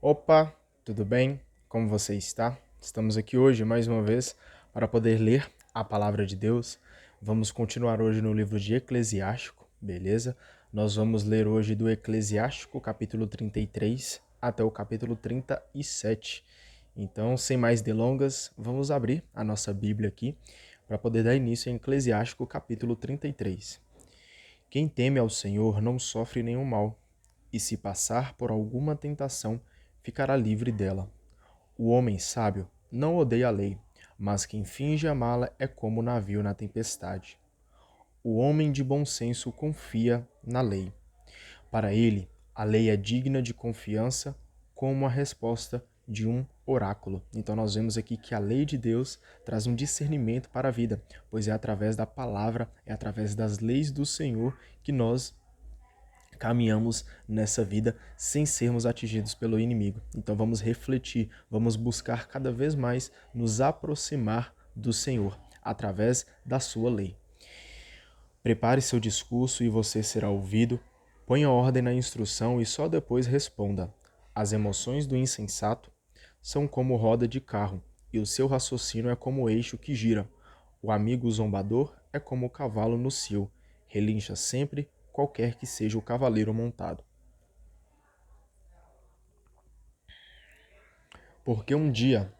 Opa, tudo bem? Como você está? Estamos aqui hoje mais uma vez para poder ler a palavra de Deus. Vamos continuar hoje no livro de Eclesiástico, beleza? Nós vamos ler hoje do Eclesiástico, capítulo 33 até o capítulo 37. Então, sem mais delongas, vamos abrir a nossa Bíblia aqui para poder dar início em Eclesiástico, capítulo 33. Quem teme ao Senhor não sofre nenhum mal, e se passar por alguma tentação, ficará livre dela. O homem sábio não odeia a lei, mas quem finge amá-la é como o navio na tempestade. O homem de bom senso confia na lei. Para ele, a lei é digna de confiança como a resposta de um oráculo. Então nós vemos aqui que a lei de Deus traz um discernimento para a vida, pois é através da palavra, é através das leis do Senhor que nós caminhamos nessa vida sem sermos atingidos pelo inimigo. Então vamos refletir, vamos buscar cada vez mais nos aproximar do Senhor através da sua lei. Prepare seu discurso e você será ouvido. Ponha ordem na instrução e só depois responda. As emoções do insensato são como roda de carro, e o seu raciocínio é como o eixo que gira. O amigo zombador é como o cavalo no cio, relincha sempre, qualquer que seja o cavaleiro montado. Porque um dia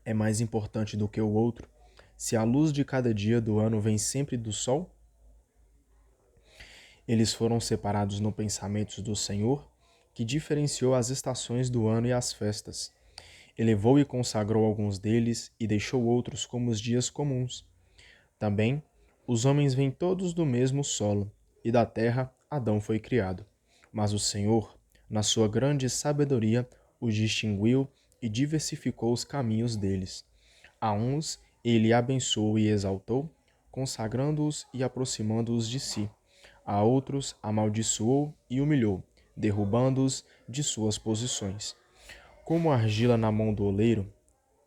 é mais importante do que o outro, se a luz de cada dia do ano vem sempre do sol? Eles foram separados no pensamento do Senhor, que diferenciou as estações do ano e as festas. Elevou e consagrou alguns deles e deixou outros como os dias comuns. Também, os homens vêm todos do mesmo solo, e da terra Adão foi criado. Mas o Senhor, na sua grande sabedoria, os distinguiu e diversificou os caminhos deles. A uns ele abençoou e exaltou, consagrando-os e aproximando-os de si. A outros amaldiçoou e humilhou, derrubando-os de suas posições. Como argila na mão do oleiro,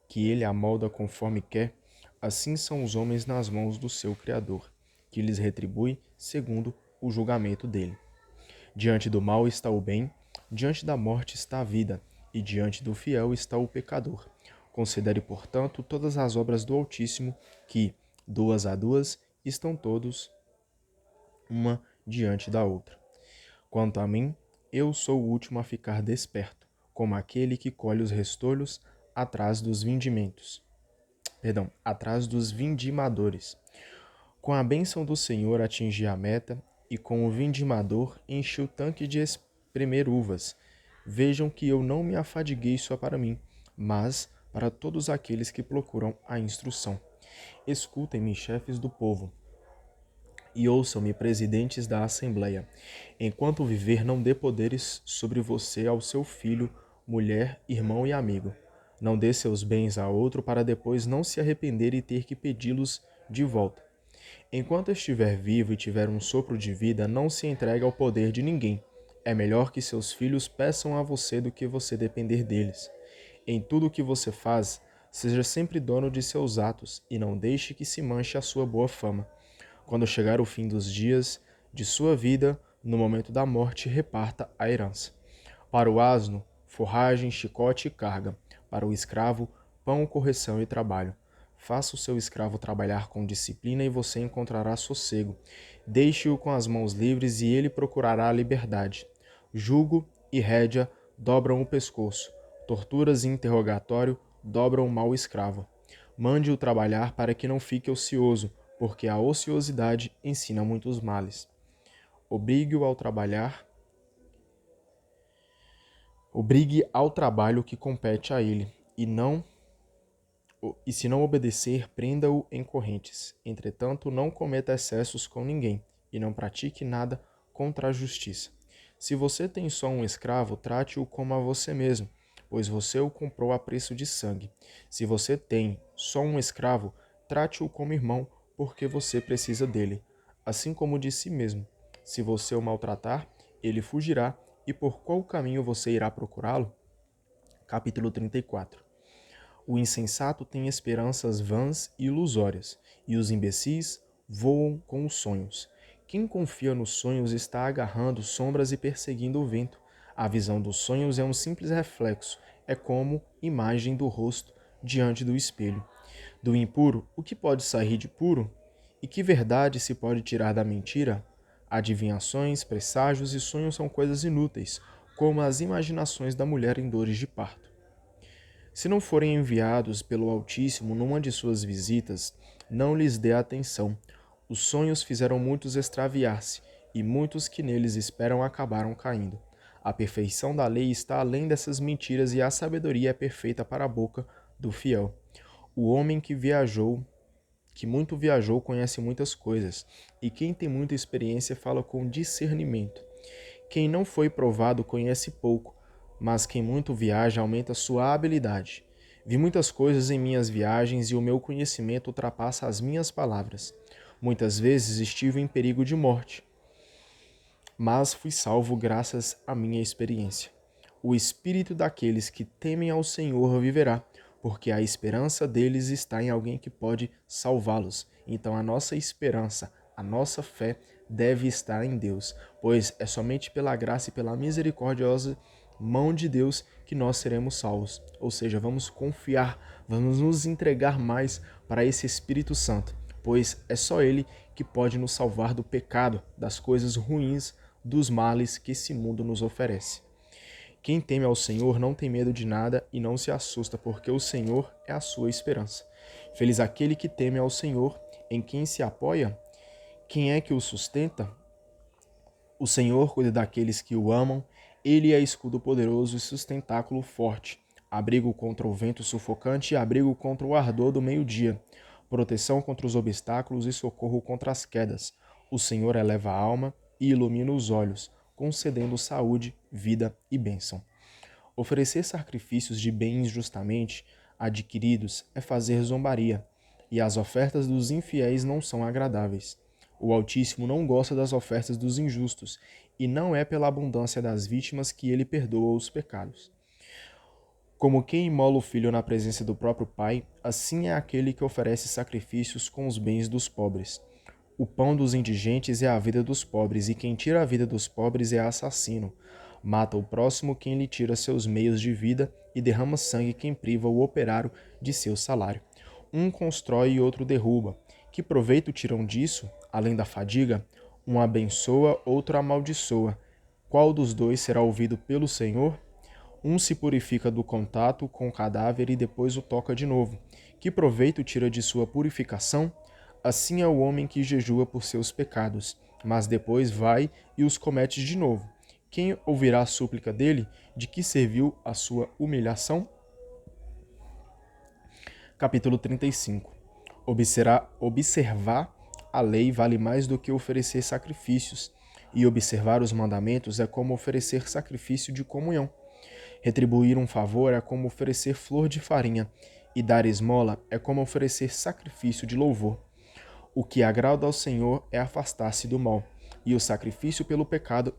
que ele amolda conforme quer, assim são os homens nas mãos do seu Criador, que lhes retribui segundo o julgamento dele. Diante do mal está o bem, diante da morte está a vida, e diante do fiel está o pecador. Considere, portanto, todas as obras do Altíssimo, que, duas a duas, estão todos uma diante da outra. Quanto a mim, eu sou o último a ficar desperto, como aquele que colhe os restolhos atrás dos vindimentos. Atrás dos vindimadores. Com a bênção do Senhor atingi a meta, e com o vindimador enchi o tanque de espremer uvas. Vejam que eu não me afadiguei só para mim, mas para todos aqueles que procuram a instrução. Escutem-me, chefes do povo, e ouçam-me, presidentes da Assembleia. Enquanto viver, não dê poderes sobre você ao seu filho, mulher, irmão e amigo. Não dê seus bens a outro para depois não se arrepender e ter que pedi-los de volta. Enquanto estiver vivo e tiver um sopro de vida, não se entregue ao poder de ninguém. É melhor que seus filhos peçam a você do que você depender deles. Em tudo o que você faz, seja sempre dono de seus atos e não deixe que se manche a sua boa fama. Quando chegar o fim dos dias de sua vida, no momento da morte, reparta a herança. Para o asno, forragem, chicote e carga. Para o escravo, pão, correção e trabalho. Faça o seu escravo trabalhar com disciplina e você encontrará sossego. Deixe-o com as mãos livres e ele procurará a liberdade. Jugo e rédea dobram o pescoço. Torturas e interrogatório dobram o mau escravo. Mande-o trabalhar para que não fique ocioso, porque a ociosidade ensina muitos males. Obrigue-o ao trabalhar, obrigue ao trabalho que compete a ele, e se não obedecer, prenda-o em correntes. Entretanto, não cometa excessos com ninguém, e não pratique nada contra a justiça. Se você tem só um escravo, trate-o como a você mesmo, pois você o comprou a preço de sangue. Se você tem só um escravo, trate-o como irmão, porque você precisa dele, assim como de si mesmo. Se você o maltratar, ele fugirá, e por qual caminho você irá procurá-lo? Capítulo 34. O insensato tem esperanças vãs e ilusórias, e os imbecis voam com os sonhos. Quem confia nos sonhos está agarrando sombras e perseguindo o vento. A visão dos sonhos é um simples reflexo, é como imagem do rosto diante do espelho. Do impuro, o que pode sair de puro? E que verdade se pode tirar da mentira? Adivinhações, presságios e sonhos são coisas inúteis, como as imaginações da mulher em dores de parto. Se não forem enviados pelo Altíssimo numa de suas visitas, não lhes dê atenção. Os sonhos fizeram muitos extraviar-se, e muitos que neles esperam acabaram caindo. A perfeição da lei está além dessas mentiras, e a sabedoria é perfeita para a boca do fiel. O homem que muito viajou, conhece muitas coisas, e quem tem muita experiência fala com discernimento. Quem não foi provado conhece pouco, mas quem muito viaja aumenta sua habilidade. Vi muitas coisas em minhas viagens e o meu conhecimento ultrapassa as minhas palavras. Muitas vezes estive em perigo de morte, mas fui salvo graças à minha experiência. O espírito daqueles que temem ao Senhor viverá, porque a esperança deles está em alguém que pode salvá-los. Então a nossa esperança, a nossa fé deve estar em Deus, pois é somente pela graça e pela misericordiosa mão de Deus que nós seremos salvos. Ou seja, vamos confiar, vamos nos entregar mais para esse Espírito Santo, pois é só Ele que pode nos salvar do pecado, das coisas ruins, dos males que esse mundo nos oferece. Quem teme ao Senhor não tem medo de nada e não se assusta, porque o Senhor é a sua esperança. Feliz aquele que teme ao Senhor, em quem se apoia. Quem é que o sustenta? O Senhor cuida daqueles que o amam, ele é escudo poderoso e sustentáculo forte, abrigo contra o vento sufocante e abrigo contra o ardor do meio-dia, proteção contra os obstáculos e socorro contra as quedas. O Senhor eleva a alma e ilumina os olhos, concedendo saúde, vida e bênção. Oferecer sacrifícios de bens justamente adquiridos é fazer zombaria, e as ofertas dos infiéis não são agradáveis. O Altíssimo não gosta das ofertas dos injustos, e não é pela abundância das vítimas que ele perdoa os pecados. Como quem imola o filho na presença do próprio pai, assim é aquele que oferece sacrifícios com os bens dos pobres. O pão dos indigentes é a vida dos pobres, e quem tira a vida dos pobres é assassino. Mata o próximo quem lhe tira seus meios de vida, e derrama sangue quem priva o operário de seu salário. Um constrói e outro derruba. Que proveito tiram disso, além da fadiga? Um abençoa, outro amaldiçoa. Qual dos dois será ouvido pelo Senhor? Um se purifica do contato com o cadáver e depois o toca de novo. Que proveito tira de sua purificação? Assim é o homem que jejua por seus pecados, mas depois vai e os comete de novo. Quem ouvirá a súplica dele? De que serviu a sua humilhação? Capítulo 35. Observar a lei vale mais do que oferecer sacrifícios, e observar os mandamentos é como oferecer sacrifício de comunhão. Retribuir um favor é como oferecer flor de farinha, e dar esmola é como oferecer sacrifício de louvor. O que agrada ao Senhor é afastar-se do mal, e o sacrifício pelo pecado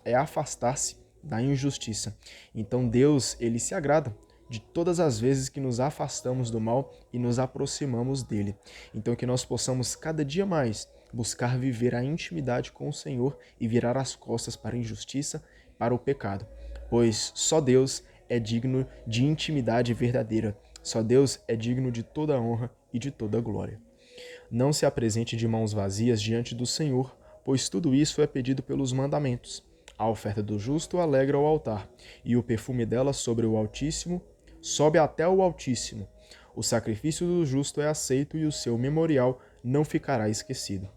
é afastar-se da injustiça. Então Deus, ele se agrada de todas as vezes que nos afastamos do mal e nos aproximamos dele. Então que nós possamos cada dia mais buscar viver a intimidade com o Senhor e virar as costas para a injustiça, para o pecado. Pois só Deus é digno de intimidade verdadeira. Só Deus é digno de toda honra e de toda glória. Não se apresente de mãos vazias diante do Senhor, pois tudo isso é pedido pelos mandamentos. A oferta do justo alegra o altar, e o perfume dela sobre o Altíssimo sobe até o Altíssimo. O sacrifício do justo é aceito e o seu memorial não ficará esquecido.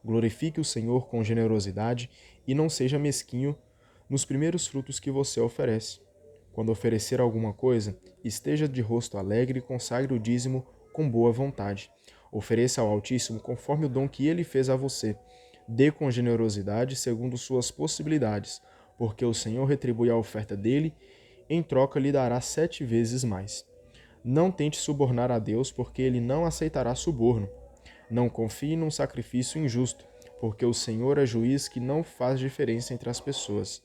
Glorifique o Senhor com generosidade e não seja mesquinho nos primeiros frutos que você oferece. Quando oferecer alguma coisa, esteja de rosto alegre e consagre o dízimo com boa vontade. Ofereça ao Altíssimo conforme o dom que ele fez a você. Dê com generosidade segundo suas possibilidades, porque o Senhor retribui a oferta dele, em troca lhe dará 7 vezes mais. Não tente subornar a Deus, porque ele não aceitará suborno. Não confie num sacrifício injusto, porque o Senhor é juiz que não faz diferença entre as pessoas.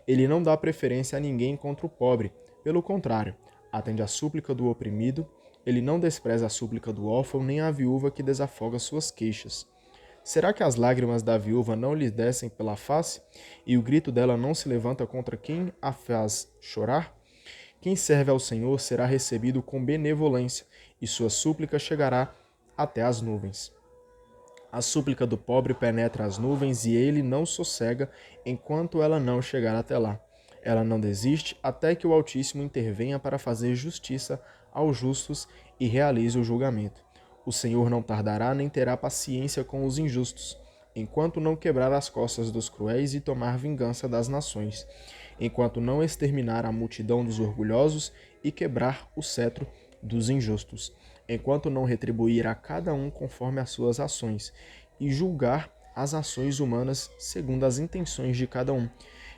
Ele não dá preferência a ninguém contra o pobre, pelo contrário, atende à súplica do oprimido. Ele não despreza a súplica do órfão, nem a viúva que desafoga suas queixas. Será que as lágrimas da viúva não lhe descem pela face, e o grito dela não se levanta contra quem a faz chorar? Quem serve ao Senhor será recebido com benevolência, e sua súplica chegará até as nuvens. A súplica do pobre penetra as nuvens e ele não sossega enquanto ela não chegar até lá. Ela não desiste até que o Altíssimo intervenha para fazer justiça aos justos e realize o julgamento. O Senhor não tardará nem terá paciência com os injustos, enquanto não quebrar as costas dos cruéis e tomar vingança das nações, enquanto não exterminar a multidão dos orgulhosos e quebrar o cetro dos injustos, enquanto não retribuir a cada um conforme as suas ações, e julgar as ações humanas segundo as intenções de cada um,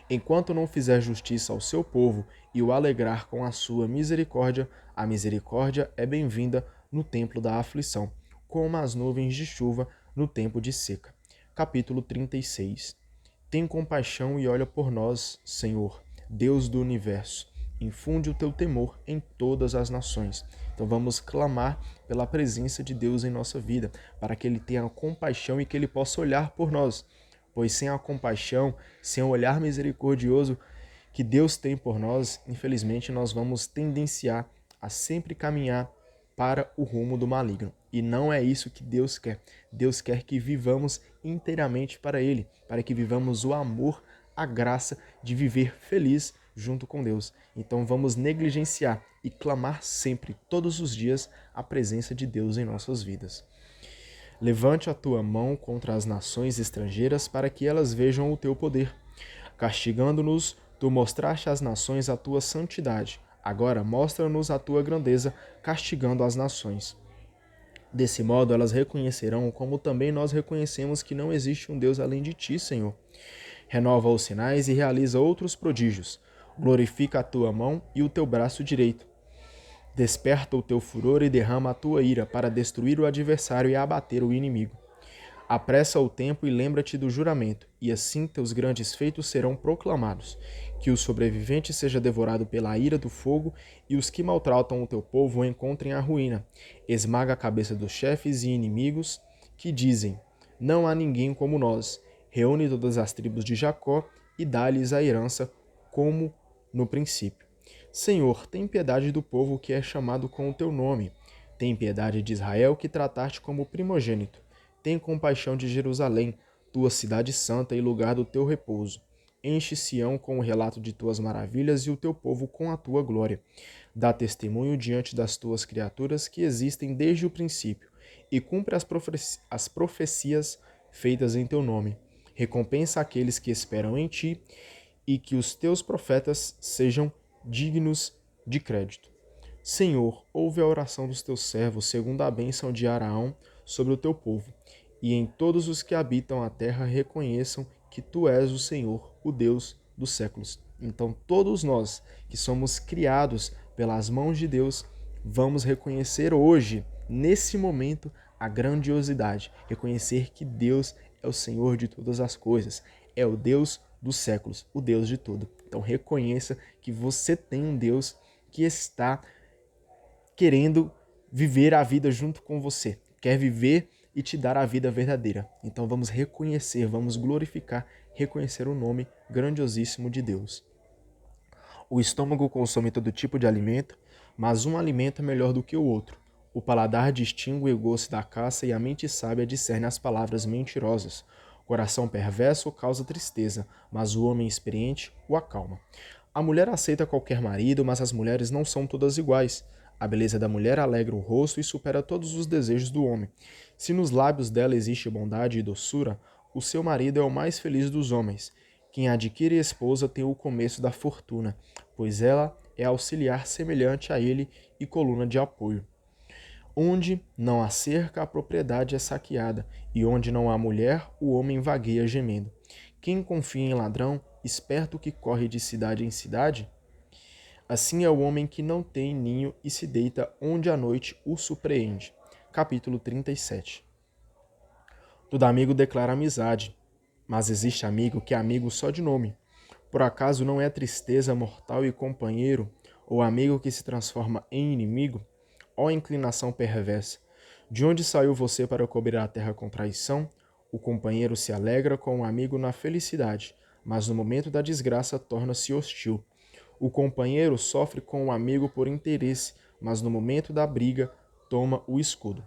enquanto não fizer justiça ao seu povo e o alegrar com a sua misericórdia, a misericórdia é bem-vinda no templo da aflição, como as nuvens de chuva no tempo de seca. Capítulo 36. Tem compaixão e olha por nós, Senhor, Deus do universo. Infunde o teu temor em todas as nações. Então vamos clamar pela presença de Deus em nossa vida, para que Ele tenha compaixão e que Ele possa olhar por nós. Pois sem a compaixão, sem o olhar misericordioso que Deus tem por nós, infelizmente nós vamos tendenciar a sempre caminhar para o rumo do maligno. E não é isso que Deus quer. Deus quer que vivamos inteiramente para Ele, para que vivamos o amor, a graça de viver feliz junto com Deus. Então vamos negligenciar e clamar sempre, todos os dias, a presença de Deus em nossas vidas. Levante a tua mão contra as nações estrangeiras para que elas vejam o teu poder. Castigando-nos, tu mostraste às nações a tua santidade. Agora mostra-nos a tua grandeza, castigando as nações. Desse modo elas reconhecerão, como também nós reconhecemos que não existe um Deus além de ti, Senhor. Renova os sinais e realiza outros prodígios. Glorifica a tua mão e o teu braço direito. Desperta o teu furor e derrama a tua ira para destruir o adversário e abater o inimigo. Apressa o tempo e lembra-te do juramento, e assim teus grandes feitos serão proclamados. Que o sobrevivente seja devorado pela ira do fogo, e os que maltratam o teu povo encontrem a ruína. Esmaga a cabeça dos chefes e inimigos que dizem: não há ninguém como nós. Reúne todas as tribos de Jacó e dá-lhes a herança como no princípio. Senhor, tem piedade do povo que é chamado com o teu nome. Tem piedade de Israel que trataste como primogênito. Tem compaixão de Jerusalém, tua cidade santa e lugar do teu repouso. Enche Sião com o relato de tuas maravilhas e o teu povo com a tua glória. Dá testemunho diante das tuas criaturas que existem desde o princípio, e cumpre as profecias feitas em teu nome. Recompensa aqueles que esperam em ti, e que os teus profetas sejam dignos de crédito. Senhor, ouve a oração dos teus servos, segundo a bênção de Araão sobre o teu povo, e em todos os que habitam a terra reconheçam que tu és o Senhor, o Deus dos séculos. Então, todos nós que somos criados pelas mãos de Deus, vamos reconhecer hoje, nesse momento, a grandiosidade, reconhecer que Deus é o Senhor de todas as coisas, é o Deus dos séculos, o Deus de tudo. Então reconheça que você tem um Deus que está querendo viver a vida junto com você, quer viver e te dar a vida verdadeira. Então vamos reconhecer, vamos glorificar, reconhecer o nome grandiosíssimo de Deus. O estômago consome todo tipo de alimento, mas um alimento é melhor do que o outro. O paladar distingue o gosto da caça e a mente sábia discerne as palavras mentirosas. O coração perverso causa tristeza, mas o homem experiente o acalma. A mulher aceita qualquer marido, mas as mulheres não são todas iguais. A beleza da mulher alegra o rosto e supera todos os desejos do homem. Se nos lábios dela existe bondade e doçura, o seu marido é o mais feliz dos homens. Quem adquire esposa tem o começo da fortuna, pois ela é auxiliar semelhante a ele e coluna de apoio. Onde não há cerca, a propriedade é saqueada, e onde não há mulher, o homem vagueia gemendo. Quem confia em ladrão, esperto que corre de cidade em cidade? Assim é o homem que não tem ninho e se deita onde a noite o surpreende. Capítulo 37. Todo amigo declara amizade, mas existe amigo que é amigo só de nome. Por acaso não é tristeza mortal e companheiro, ou amigo que se transforma em inimigo? Ó inclinação perversa! De onde saiu você para cobrir a terra com traição? O companheiro se alegra com o amigo na felicidade, mas no momento da desgraça torna-se hostil. O companheiro sofre com o amigo por interesse, mas no momento da briga toma o escudo.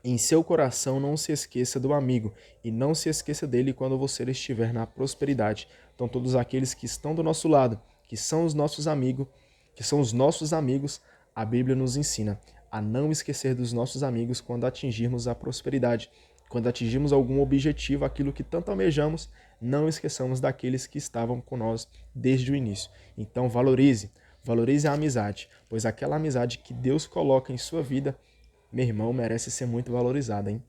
Em seu coração não se esqueça do amigo, e não se esqueça dele quando você estiver na prosperidade. Então todos aqueles que estão do nosso lado, que são os nossos amigos, a Bíblia nos ensina a não esquecer dos nossos amigos quando atingirmos a prosperidade. Quando atingirmos algum objetivo, aquilo que tanto almejamos, não esqueçamos daqueles que estavam com nós desde o início. Então valorize a amizade, pois aquela amizade que Deus coloca em sua vida, meu irmão, merece ser muito valorizada, hein?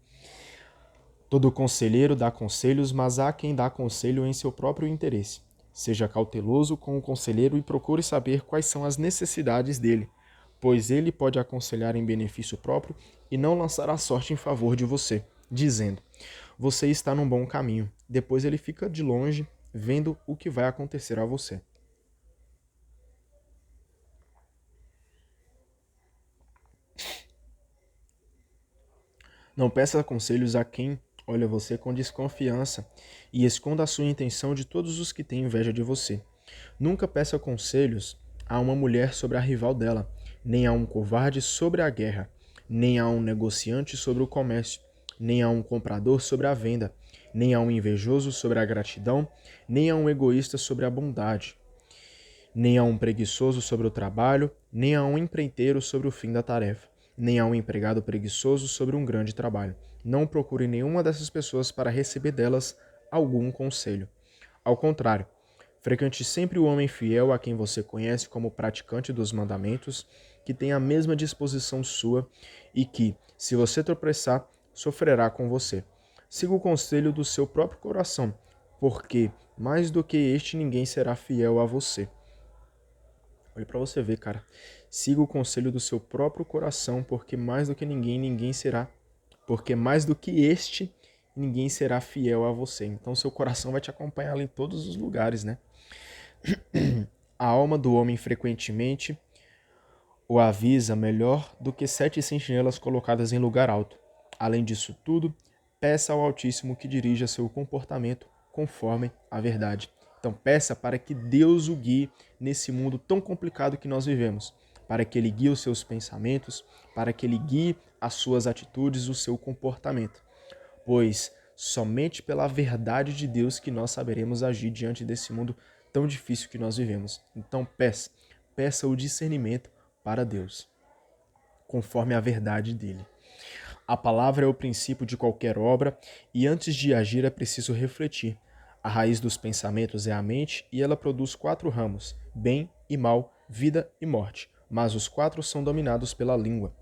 Todo conselheiro dá conselhos, mas há quem dá conselho em seu próprio interesse. Seja cauteloso com o conselheiro e procure saber quais são as necessidades dele, pois ele pode aconselhar em benefício próprio e não lançar a sorte em favor de você, dizendo: você está num bom caminho. Depois ele fica de longe, vendo o que vai acontecer a você. Não peça conselhos a quem olha você com desconfiança e esconda a sua intenção de todos os que têm inveja de você. Nunca peça conselhos a uma mulher sobre a rival dela, nem a um covarde sobre a guerra, nem a um negociante sobre o comércio, nem a um comprador sobre a venda, nem a um invejoso sobre a gratidão, nem a um egoísta sobre a bondade, nem a um preguiçoso sobre o trabalho, nem a um empreiteiro sobre o fim da tarefa, nem a um empregado preguiçoso sobre um grande trabalho. Não procure nenhuma dessas pessoas para receber delas algum conselho. Ao contrário, frequente sempre o homem fiel a quem você conhece como praticante dos mandamentos, que tem a mesma disposição sua e que, se você tropeçar, sofrerá com você. Siga o conselho do seu próprio coração, porque mais do que este ninguém será fiel a você. Olha para você ver, cara. Siga o conselho do seu próprio coração, porque mais do que ninguém será. Porque mais do que este, ninguém será fiel a você. Então seu coração vai te acompanhar em todos os lugares, né? A alma do homem frequentemente o avisa melhor do que 7 sentinelas colocadas em lugar alto. Além disso tudo, peça ao Altíssimo que dirija seu comportamento conforme a verdade. Então peça para que Deus o guie nesse mundo tão complicado que nós vivemos, para que Ele guie os seus pensamentos, para que Ele guie as suas atitudes, o seu comportamento. Pois somente pela verdade de Deus que nós saberemos agir diante desse mundo tão difícil que nós vivemos. Então peça o discernimento para Deus, conforme a verdade dele. A palavra é o princípio de qualquer obra e antes de agir é preciso refletir. A raiz dos pensamentos é a mente e ela produz 4 ramos: bem e mal, vida e morte. Mas os 4 são dominados pela língua.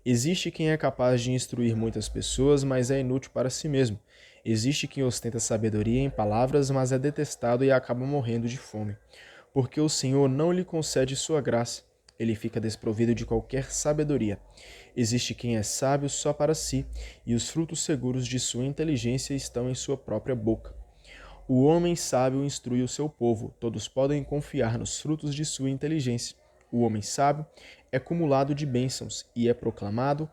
Existe quem é capaz de instruir muitas pessoas, mas é inútil para si mesmo. Existe quem ostenta sabedoria em palavras, mas é detestado e acaba morrendo de fome. Porque o Senhor não lhe concede sua graça. Ele fica desprovido de qualquer sabedoria. Existe quem é sábio só para si, e os frutos seguros de sua inteligência estão em sua própria boca. O homem sábio instrui o seu povo, todos podem confiar nos frutos de sua inteligência. O homem sábio é cumulado de bênçãos e é proclamado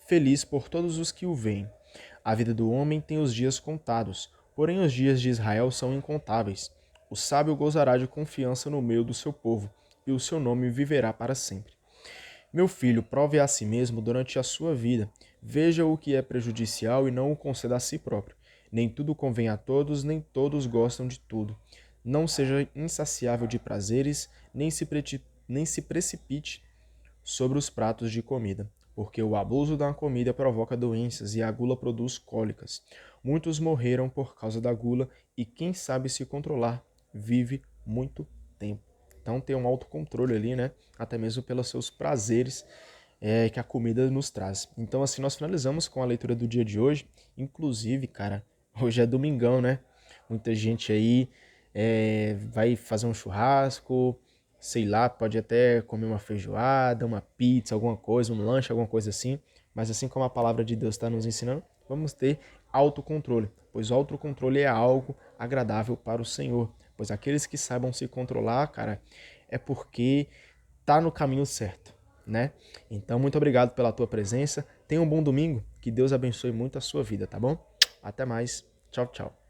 feliz por todos os que o veem. A vida do homem tem os dias contados, porém os dias de Israel são incontáveis. O sábio gozará de confiança no meio do seu povo, e o seu nome viverá para sempre. Meu filho, prove a si mesmo durante a sua vida. Veja o que é prejudicial e não o conceda a si próprio. Nem tudo convém a todos, nem todos gostam de tudo. Não seja insaciável de prazeres, nem se precipite sobre os pratos de comida, porque o abuso da comida provoca doenças e a gula produz cólicas. Muitos morreram por causa da gula e quem sabe se controlar vive muito tempo. Então tem um autocontrole ali, né? Até mesmo pelos seus prazeres que a comida nos traz. Então assim nós finalizamos com a leitura do dia de hoje. Inclusive, cara, hoje é domingão, né? Muita gente aí vai fazer um churrasco, sei lá, pode até comer uma feijoada, uma pizza, alguma coisa, um lanche, alguma coisa assim. Mas assim como a palavra de Deus está nos ensinando, vamos ter autocontrole, pois o autocontrole é algo agradável para o Senhor. Pois aqueles que saibam se controlar, cara, é porque tá no caminho certo, né? Então, muito obrigado pela tua presença. Tenha um bom domingo. Que Deus abençoe muito a sua vida, tá bom? Até mais. Tchau, tchau.